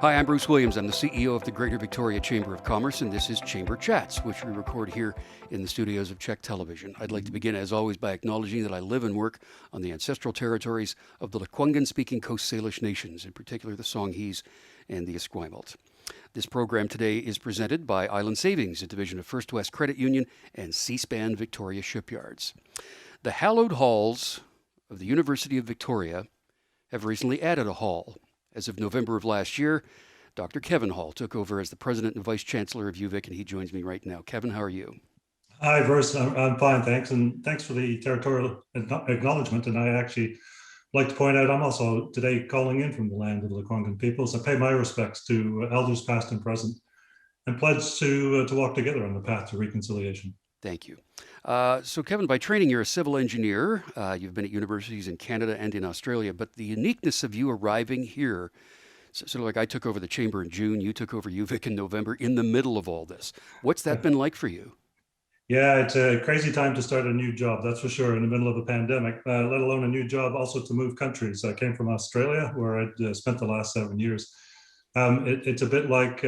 Hi, I'm Bruce Williams. I'm the CEO of the Greater Victoria Chamber of Commerce, and this is Chamber Chats, which we record here in the studios of Czech Television. I'd like to begin, as always, by acknowledging that I live and work on the ancestral territories of the Lekwungen-speaking Coast Salish nations, in particular the Songhees and the Esquimalt. This program today is presented by Island Savings, a division of First West Credit Union, and C-SPAN Victoria Shipyards. The hallowed halls of the University of Victoria have recently added a hall. As of November of last year, Dr. Kevin Hall took over as the President and Vice Chancellor of UVic, and he joins me right now. Kevin, how are you? Hi, Bruce. I'm fine, thanks. And thanks for the territorial acknowledgement. And I actually like to point out I'm also today calling in from the land of the Lekwungen peoples. I pay my respects to elders past and present and pledge to walk together on the path to reconciliation. Thank you. So, Kevin, by training, you're a civil engineer. You've been at universities in Canada and in Australia, but the uniqueness of you arriving here, sort of like I took over the chamber in June, you took over UVic in November, in the middle of all this. What's that been like for you? Yeah, it's a crazy time to start a new job, that's for sure, in the middle of a pandemic, let alone a new job also to move countries. I came from Australia, where I'd spent the last 7 years. It's a bit like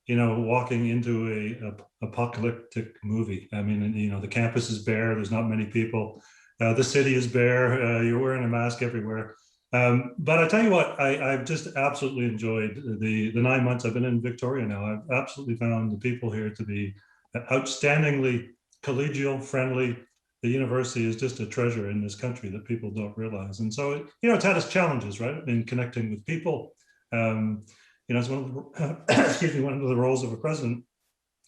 walking into a apocalyptic movie. I mean, the campus is bare. There's not many people. The city is bare. You're wearing a mask everywhere. But I tell you what, I've just absolutely enjoyed the 9 months I've been in Victoria now. I've absolutely found the people here to be outstandingly collegial, friendly. The university is just a treasure in this country that people don't realize. And so, it's had its challenges, right, in connecting with people. It's one of the, one of the roles of a president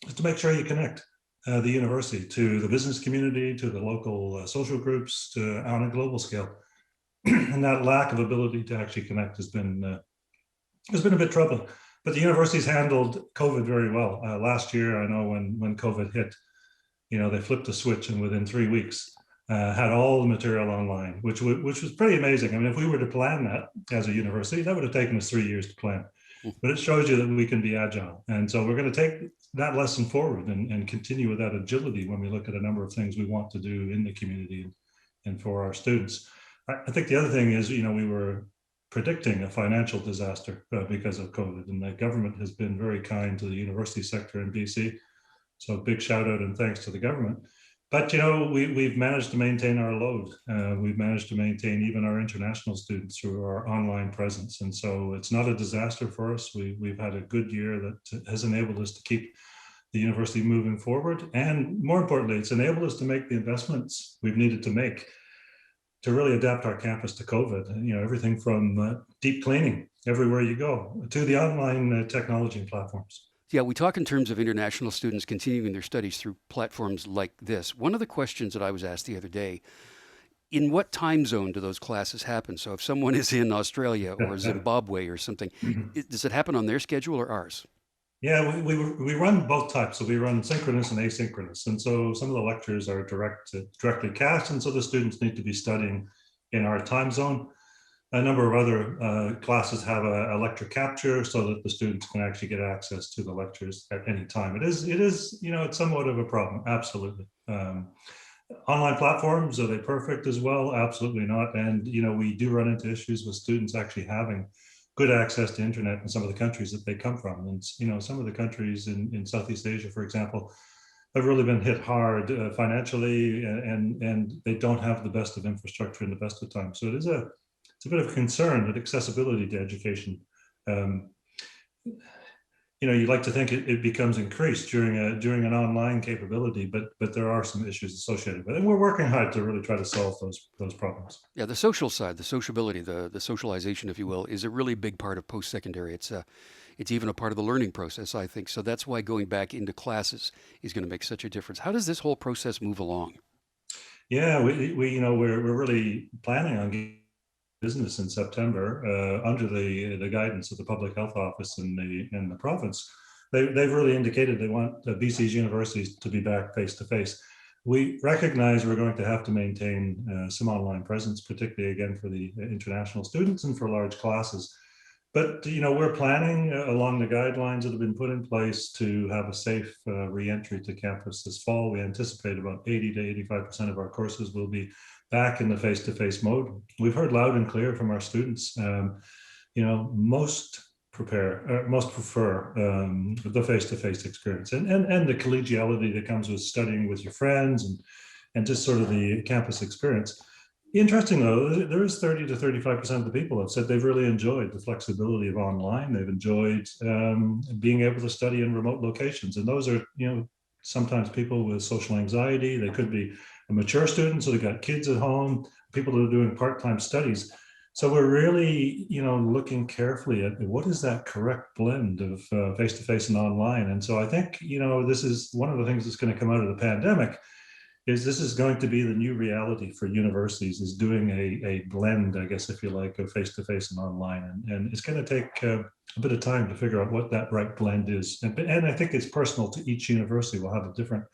is to make sure you connect the university to the business community, to the local social groups, on a global scale. And that lack of ability to actually connect has been a bit troubling. But the university's handled COVID very well. Last year, I know when COVID hit, they flipped a switch and within 3 weeks had all the material online, which was pretty amazing. I mean, if we were to plan that as a university, that would have taken us 3 years to plan. But it shows you that we can be agile. And so we're going to take that lesson forward and continue with that agility when we look at a number of things we want to do in the community and for our students. I think the other thing is, we were predicting a financial disaster because of COVID, and the government has been very kind to the university sector in BC. So big shout out and thanks to the government. But, we've managed to maintain our load. We've managed to maintain even our international students through our online presence. And so it's not a disaster for us. We've had a good year that has enabled us to keep the university moving forward. And more importantly, it's enabled us to make the investments we've needed to make to really adapt our campus to COVID. Everything from deep cleaning everywhere you go to the online technology and platforms. Yeah, we talk in terms of international students continuing their studies through platforms like this. One of the questions that I was asked the other day, in what time zone do those classes happen? So if someone is in Australia or Zimbabwe or something, does it happen on their schedule or ours? Yeah, we run both types. So we run synchronous and asynchronous. And so some of the lectures are directly cast. And so the students need to be studying in our time zone. A number of other classes have a lecture capture so that the students can actually get access to the lectures at any time. It is, it's somewhat of a problem. Absolutely. Online platforms, are they perfect as well? Absolutely not. And, we do run into issues with students actually having good access to internet in some of the countries that they come from. And, some of the countries in Southeast Asia, for example, have really been hit hard financially, and they don't have the best of infrastructure and the best of time. So it's a bit of a concern that accessibility to education, you'd like to think it becomes increased during an online capability, but there are some issues associated with it. And we're working hard to really try to solve those problems. Yeah, the social side, the sociability, the socialization, if you will, is a really big part of post-secondary. It's even a part of the learning process, I think. So that's why going back into classes is going to make such a difference. How does this whole process move along? Yeah, we're really planning on business in September under the guidance of the Public Health Office in the province. They've really indicated they want BC's universities to be back face to face. We recognize we're going to have to maintain some online presence, particularly again for the international students and for large classes. But we're planning along the guidelines that have been put in place to have a safe re-entry to campus this fall. We anticipate about 80 to 85% of our courses will be back in the face-to-face mode. We've heard loud and clear from our students. Most prefer the face-to-face experience and the collegiality that comes with studying with your friends and just sort of the campus experience. Interesting though, there is 30 to 35% of the people have said they've really enjoyed the flexibility of online. They've enjoyed being able to study in remote locations, and those are, sometimes people with social anxiety. They could be a mature student, so they've got kids at home, people that are doing part-time studies. So we're really, looking carefully at what is that correct blend of face-to-face and online. And so I think, this is one of the things that's going to come out of the pandemic. This is going to be the new reality for universities, is doing a blend, I guess, if you like, of face-to-face and online. And it's going to take a bit of time to figure out what that right blend is. And I think it's personal to each university. Will have a different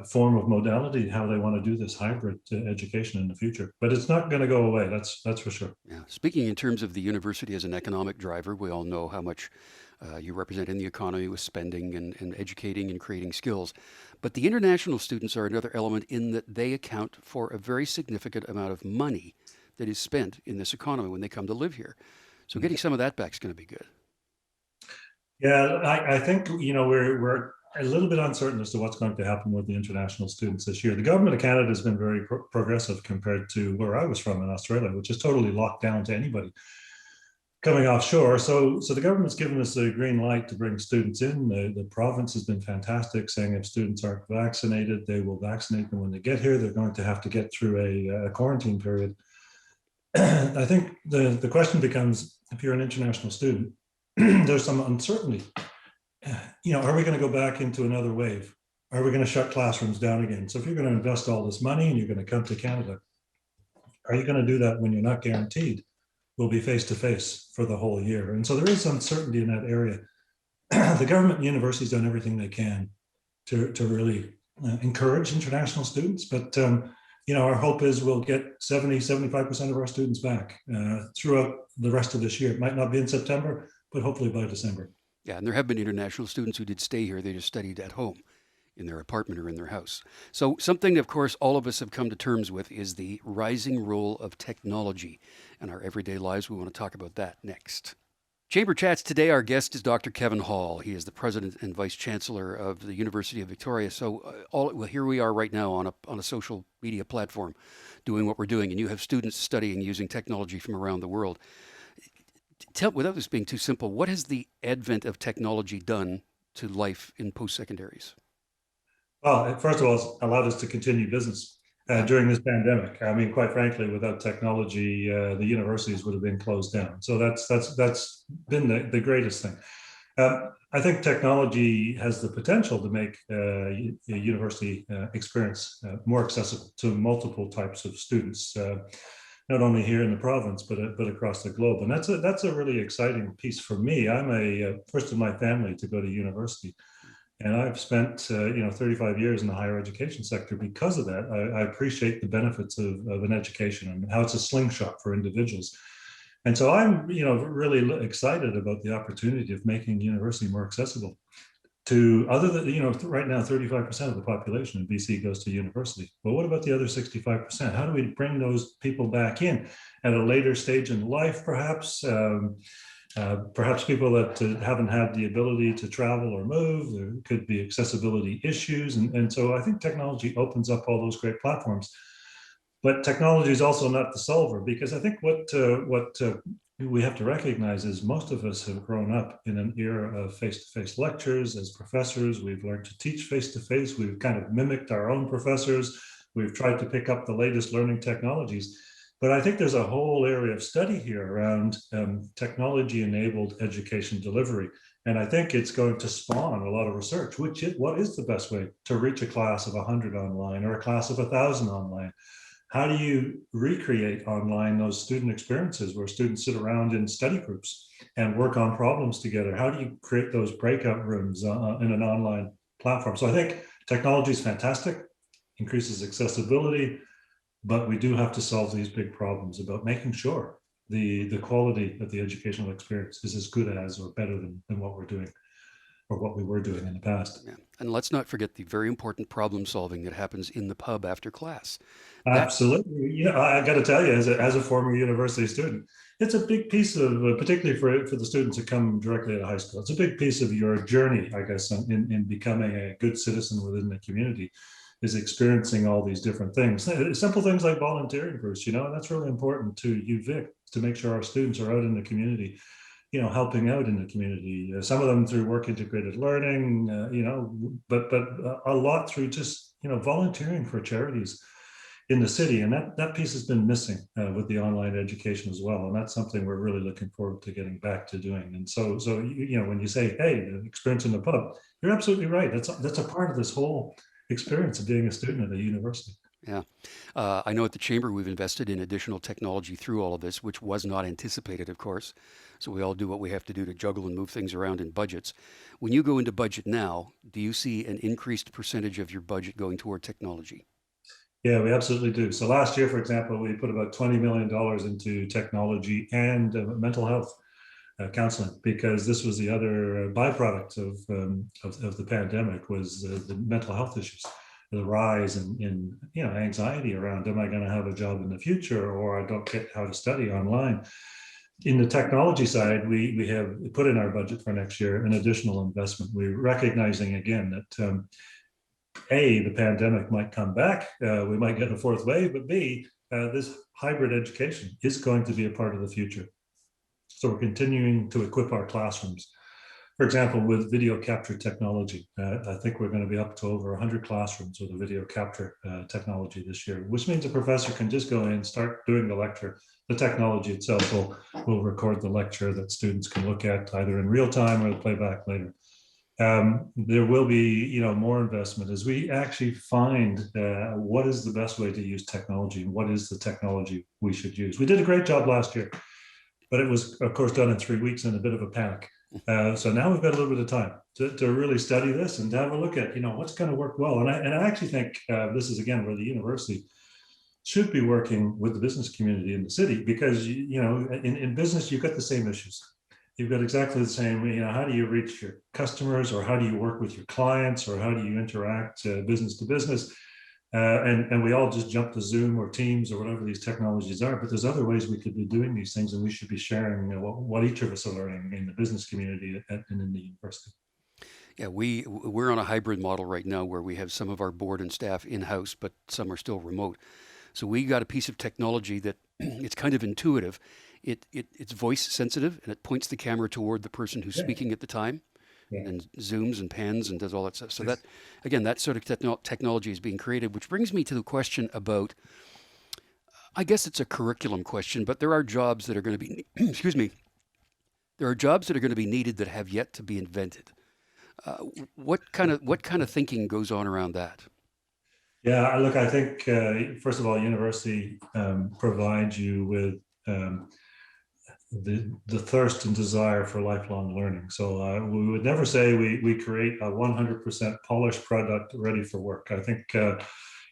form of modality, how they want to do this hybrid education in the future. But it's not going to go away, that's for sure. Yeah. Speaking in terms of the university as an economic driver, we all know how much you represent in the economy with spending and educating and creating skills. But the international students are another element in that they account for a very significant amount of money that is spent in this economy when they come to live here. So getting some of that back is going to be good. Yeah, I think, we're a little bit uncertain as to what's going to happen with the international students this year. The government of Canada has been very progressive compared to where I was from in Australia, which is totally locked down to anybody coming offshore. So the government's given us a green light to bring students in. The province has been fantastic, saying if students aren't vaccinated, they will vaccinate them when they get here. They're going to have to get through a quarantine period. I think the question becomes, if you're an international student, there's some uncertainty. Are we going to go back into another wave? Are we going to shut classrooms down again? So if you're going to invest all this money and you're going to come to Canada, are you going to do that when you're not guaranteed we'll be face-to-face for the whole year? And so there is uncertainty in that area. The government and universities done everything they can to really encourage international students. But, our hope is we'll get 75% of our students back throughout the rest of this year. It might not be in September, but hopefully by December. Yeah, and there have been international students who did stay here. They just studied at home in their apartment or in their house. So something, of course, all of us have come to terms with is the rising role of technology in our everyday lives. We want to talk about that next. Chamber Chats today, our guest is Dr. Kevin Hall. He is the President and Vice Chancellor of the University of Victoria. So here we are right now on a social media platform doing what we're doing, and you have students studying using technology from around the world. Without this being too simple, what has the advent of technology done to life in post-secondaries? Well, first of all, it's allowed us to continue business during this pandemic. I mean, quite frankly, without technology, the universities would have been closed down. So that's been the greatest thing. I think technology has the potential to make a university experience more accessible to multiple types of students. Not only here in the province, but across the globe. And that's a really exciting piece for me. I'm a first in my family to go to university. And I've spent 35 years in the higher education sector because of that. I appreciate the benefits of an education and how it's a slingshot for individuals. And so I'm really excited about the opportunity of making university more accessible to other than, right now 35% of the population in BC goes to university. Well, what about the other 65%? How do we bring those people back in at a later stage in life, perhaps? Perhaps people that haven't had the ability to travel or move. There could be accessibility issues. And so I think technology opens up all those great platforms. But technology is also not the solver, because I think what we have to recognize is most of us have grown up in an era of face-to-face lectures. As professors, we've learned to teach face-to-face. We've kind of mimicked our own professors. We've tried to pick up the latest learning technologies. But I think there's a whole area of study here around technology-enabled education delivery. And I think it's going to spawn a lot of research. What is the best way to reach a class of 100 online or a class of 1,000 online? How do you recreate online those student experiences where students sit around in study groups and work on problems together? How do you create those breakout rooms in an online platform? So I think technology is fantastic, increases accessibility, but we do have to solve these big problems about making sure the quality of the educational experience is as good as or better than what we're doing or what we were doing in the past. Yeah. And let's not forget the very important problem solving that happens in the pub after class. That, Absolutely. I got to tell you, as a former university student, it's a big piece of, particularly for the students who come directly out of high school, it's a big piece of your journey, I guess, in becoming a good citizen within the community, is experiencing all these different things. Simple things like volunteering groups, and that's really important to UVic, to make sure our students are out in the community, helping out in the community. Some of them through work integrated learning, but a lot through just, volunteering for charities in the city. And that piece has been missing with the online education as well. And that's something we're really looking forward to getting back to doing. And so when you say, hey, the experience in the pub, you're absolutely right. That's a part of this whole experience of being a student at a university. yeah. I know at the Chamber we've invested in additional technology through all of this, which was not anticipated, of course. So we all do what we have to do to juggle and move things around in budgets. When you go into budget now, do you see an increased percentage of your budget going toward technology? Yeah, we absolutely do. So last year, for example, we put about $20 million into technology and mental health counseling, because this was the other byproduct of the pandemic, was the mental health issues, the rise in anxiety around, am I going to have a job in the future, or I don't get how to study online. In the technology side, we have put in our budget for next year an additional investment. We're recognizing again that the pandemic might come back, we might get a fourth wave, but B, this hybrid education is going to be a part of the future. So we're continuing to equip our classrooms, for example, with video capture technology. I think we're going to be up to over 100 classrooms with a video capture technology this year, which means a professor can just go in, start doing the lecture. The technology itself will record the lecture that students can look at either in real time or play back later. There will be, more investment as we actually find what is the best way to use technology and what is the technology we should use. We did a great job last year, but it was, of course, done in 3 weeks in a bit of a panic. So now we've got a little bit of time to really study this and to have a look at, what's going to work well. And I actually think this is, again, where the university should be working with the business community in the city, because, in business, you've got the same issues. You've got exactly the same, how do you reach your customers, or how do you work with your clients, or how do you interact business to business? And we all just jump to Zoom or Teams or whatever these technologies are, but there's other ways we could be doing these things, and we should be sharing what each of us are learning in the business community and in the university. Yeah, we're on a hybrid model right now where we have some of our board and staff in-house, but some are still remote. So we got a piece of technology that it's kind of intuitive. It's voice sensitive, and it points the camera toward the person who's speaking at the time, and zooms and pans and does all that stuff. So that, again, that sort of technology is being created, which brings me to the question about, I guess it's a curriculum question, but there are jobs that are going to be, excuse me, there are jobs that are going to be needed that have yet to be invented. What kind of thinking goes on around that? Yeah, look, I think, first of all, university provides you with the thirst and desire for lifelong learning. So we would never say we create a 100% polished product ready for work. I think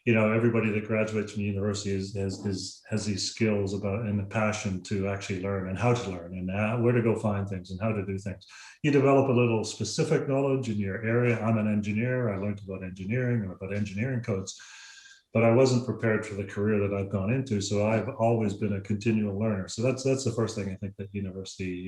everybody that graduates from university has these skills about and the passion to actually learn and how to learn and where to go find things and how to do things. You develop a little specific knowledge in your area. I'm an engineer. I learned about engineering or about engineering codes, but I wasn't prepared for the career that I've gone into. So I've always been a continual learner. So that's the first thing I think that university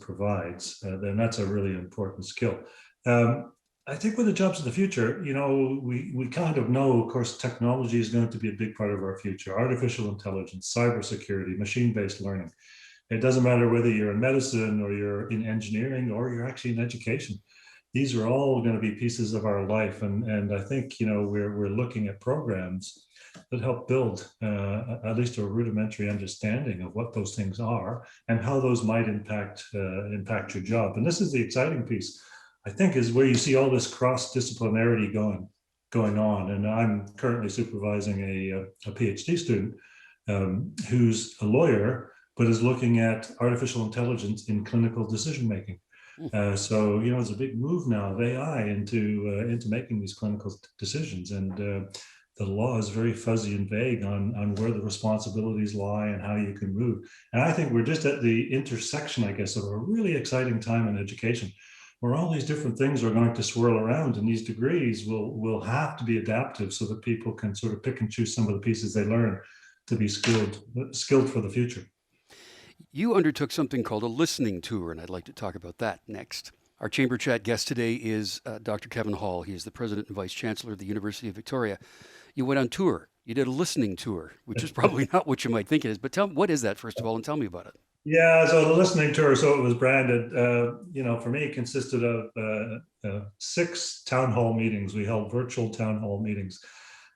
provides. Then that's a really important skill. I think with the jobs of the future, we kind of know, of course, technology is going to be a big part of our future. Artificial intelligence, cybersecurity, machine-based learning. It doesn't matter whether you're in medicine or you're in engineering or you're actually in education. These are all going to be pieces of our life. And I think, we're looking at programs that help build at least a rudimentary understanding of what those things are and how those might impact your job. And this is the exciting piece, I think, is where you see all this cross-disciplinarity going on. And I'm currently supervising a PhD student who's a lawyer, but is looking at artificial intelligence in clinical decision-making. So, it's a big move now of AI into making these clinical decisions. And the law is very fuzzy and vague on where the responsibilities lie and how you can move. And I think we're just at the intersection, I guess, of a really exciting time in education, where all these different things are going to swirl around, and these degrees will have to be adaptive so that people can sort of pick and choose some of the pieces they learn to be skilled for the future. You undertook something called a listening tour, and I'd like to talk about that next. Our Chamber Chat guest today is Dr. Kevin Hall. He is the President and Vice Chancellor of the University of Victoria. You went on tour. You did a listening tour, which is probably not what you might think it is. But what is that, first of all, and tell me about it. Yeah, so the listening tour, so it was branded, for me, it consisted of 6 town hall meetings. We held virtual town hall meetings,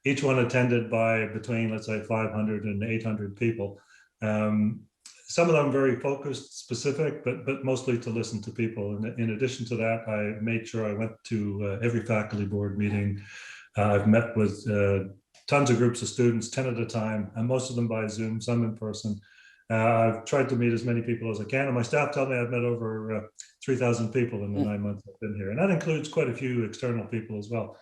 each one attended by between, let's say, 500 and 800 people. Some of them very focused, specific, but mostly to listen to people. And in addition to that, I made sure I went to every faculty board meeting. I've met with tons of groups of students, 10 at a time, and most of them by Zoom, some in person. I've tried to meet as many people as I can, and my staff tell me I've met over 3,000 people in the 9 months I've been here, and that includes quite a few external people as well.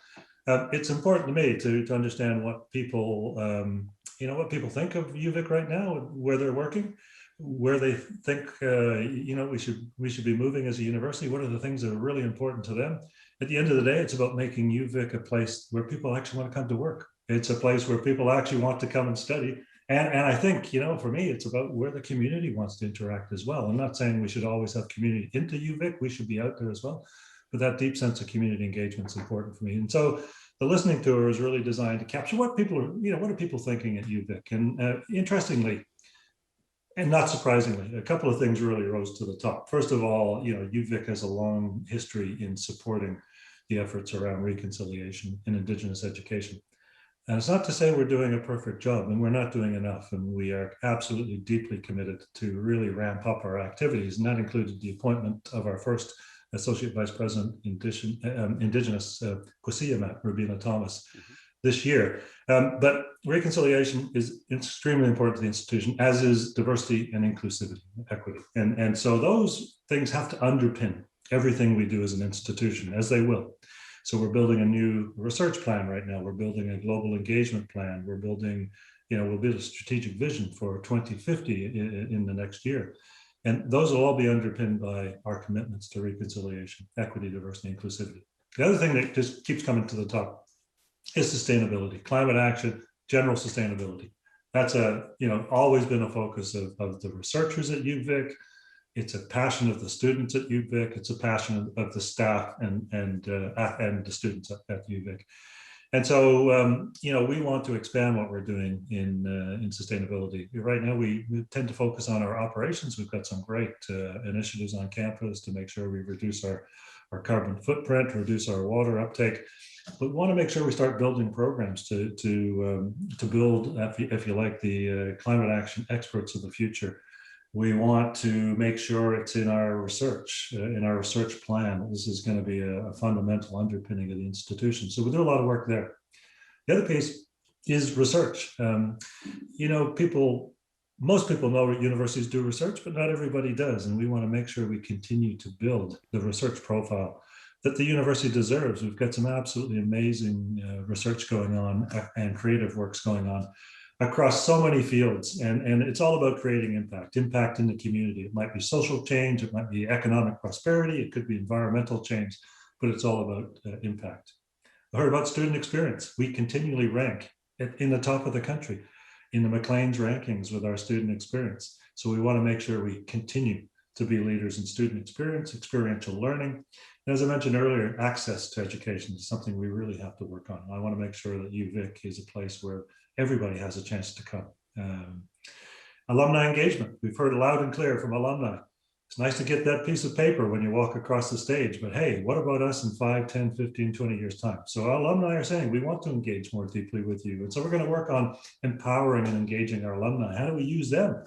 It's important to me to understand what people, what people think of UVic right now, where they're working, where they think we should be moving as a university. What are the things that are really important to them? At the end of the day, it's about making UVic a place where people actually want to come to work. It's a place where people actually want to come and study. And I think, for me, it's about where the community wants to interact as well. I'm not saying we should always have community into UVic. We should be out there as well. But that deep sense of community engagement is important for me. And so the listening tour is really designed to capture what people are, what are people thinking at UVic? And interestingly, and not surprisingly, a couple of things really rose to the top. First of all, UVic has a long history in supporting the efforts around reconciliation in Indigenous education. And it's not to say we're doing a perfect job, and we're not doing enough. And we are absolutely deeply committed to really ramp up our activities. And that included the appointment of our first Associate Vice President Indigenous, Kwasiyamat Rubina Thomas, this year. But reconciliation is extremely important to the institution, as is diversity and inclusivity, equity. And so those things have to underpin everything we do as an institution, as they will. So we're building a new research plan right now. We're building a global engagement plan. We're building, we'll build a strategic vision for 2050 in the next year. And those will all be underpinned by our commitments to reconciliation, equity, diversity, inclusivity. The other thing that just keeps coming to the top is sustainability, climate action, general sustainability. That's always been a focus of the researchers at UVic. It's a passion of the students at UVic. It's a passion of the staff and the students at UVic. And so, we want to expand what we're doing in sustainability. Right now, we tend to focus on our operations. We've got some great initiatives on campus to make sure we reduce our carbon footprint, reduce our water uptake. But we want to make sure we start building programs to build, if you like, the climate action experts of the future. We want to make sure it's in our research plan. This is going to be a fundamental underpinning of the institution. So we do a lot of work there. The other piece is research. Most people know that universities do research, but not everybody does. And we want to make sure we continue to build the research profile that the university deserves. We've got some absolutely amazing research going on and creative works going on across so many fields, and it's all about creating impact in the community. It might be social change, it might be economic prosperity, it could be environmental change, but it's all about impact. I heard about student experience. We continually rank in the top of the country in the Maclean's rankings with our student experience. So we want to make sure we continue to be leaders in student experience, experiential learning. And as I mentioned earlier, access to education is something we really have to work on. I want to make sure that UVic is a place where everybody has a chance to come. Alumni engagement. We've heard loud and clear from alumni. It's nice to get that piece of paper when you walk across the stage, but hey, what about us in 5, 10, 15, 20 years time? So our alumni are saying, we want to engage more deeply with you. And so we're going to work on empowering and engaging our alumni. How do we use them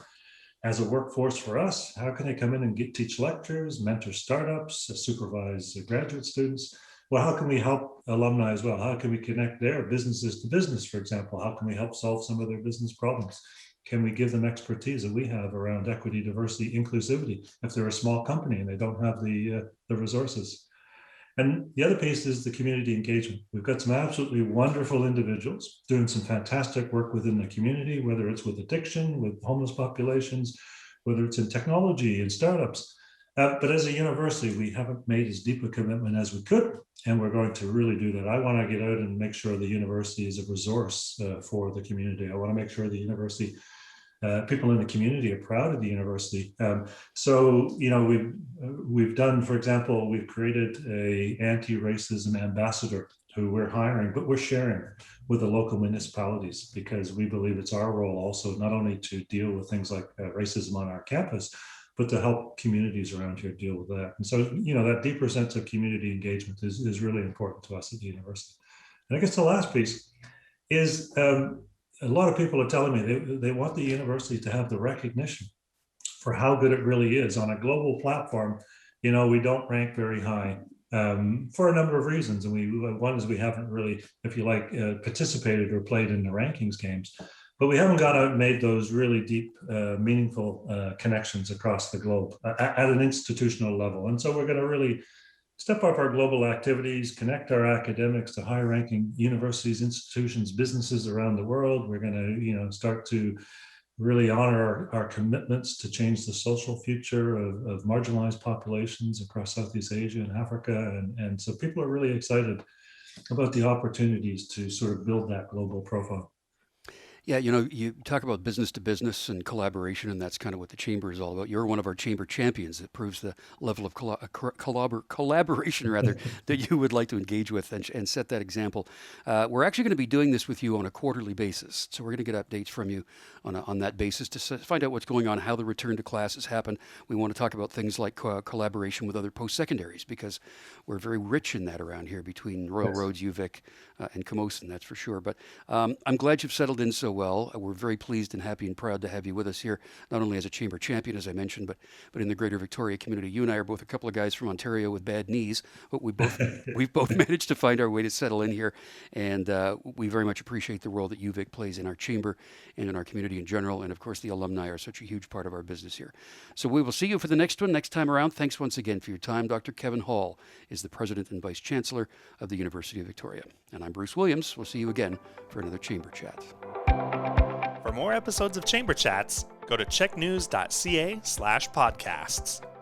as a workforce for us? How can they come in and teach lectures, mentor startups, supervise graduate students? Well, how can we help alumni as well? How can we connect their businesses to business, for example? How can we help solve some of their business problems? Can we give them expertise that we have around equity, diversity, inclusivity, if they're a small company and they don't have the resources? And the other piece is the community engagement. We've got some absolutely wonderful individuals doing some fantastic work within the community, whether it's with addiction, with homeless populations, whether it's in technology and startups. But as a university, we haven't made as deep a commitment as we could, and we're going to really do that. I want to get out and make sure the university is a resource for the community. I want to make sure the university, people in the community are proud of the university. So, we've done, for example, we've created a anti-racism ambassador who we're hiring, but we're sharing with the local municipalities, because we believe it's our role also not only to deal with things like racism on our campus, but to help communities around here deal with that. And so, that deeper sense of community engagement is really important to us at the university. And I guess the last piece is a lot of people are telling me they want the university to have the recognition for how good it really is on a global platform. We don't rank very high for a number of reasons. And one is we haven't really, if you like, participated or played in the rankings games. But we haven't gone out and made those really deep, meaningful connections across the globe at an institutional level. And so we're going to really step up our global activities, connect our academics to high-ranking universities, institutions, businesses around the world. We're going to, start to really honor our commitments to change the social future of marginalized populations across Southeast Asia and Africa. And so people are really excited about the opportunities to sort of build that global profile. Yeah, you talk about business to business and collaboration, and that's kind of what the chamber is all about. You're one of our chamber champions. That proves the level of collaboration, rather, that you would like to engage with and set that example. We're actually going to be doing this with you on a quarterly basis, so we're going to get updates from you on that basis to find out what's going on, how the return to classes happen. We want to talk about things like collaboration with other post-secondaries, because we're very rich in that around here between Royal Roads, UVic, and Camosun, that's for sure. But I'm glad you've settled in so well. We're very pleased and happy and proud to have you with us here, not only as a chamber champion, as I mentioned, but in the Greater Victoria community. You and I are both a couple of guys from Ontario with bad knees, but we've both managed to find our way to settle in here, and we very much appreciate the role that UVic plays in our chamber and in our community in general, and of course the alumni are such a huge part of our business here. So we will see you for the next one next time around. Thanks once again for your time. Dr. Kevin Hall is the President and Vice Chancellor of the University of Victoria, and I'm Bruce Williams. We'll see you again for another Chamber Chat. For more episodes of Chamber Chats, go to checknews.ca/podcasts.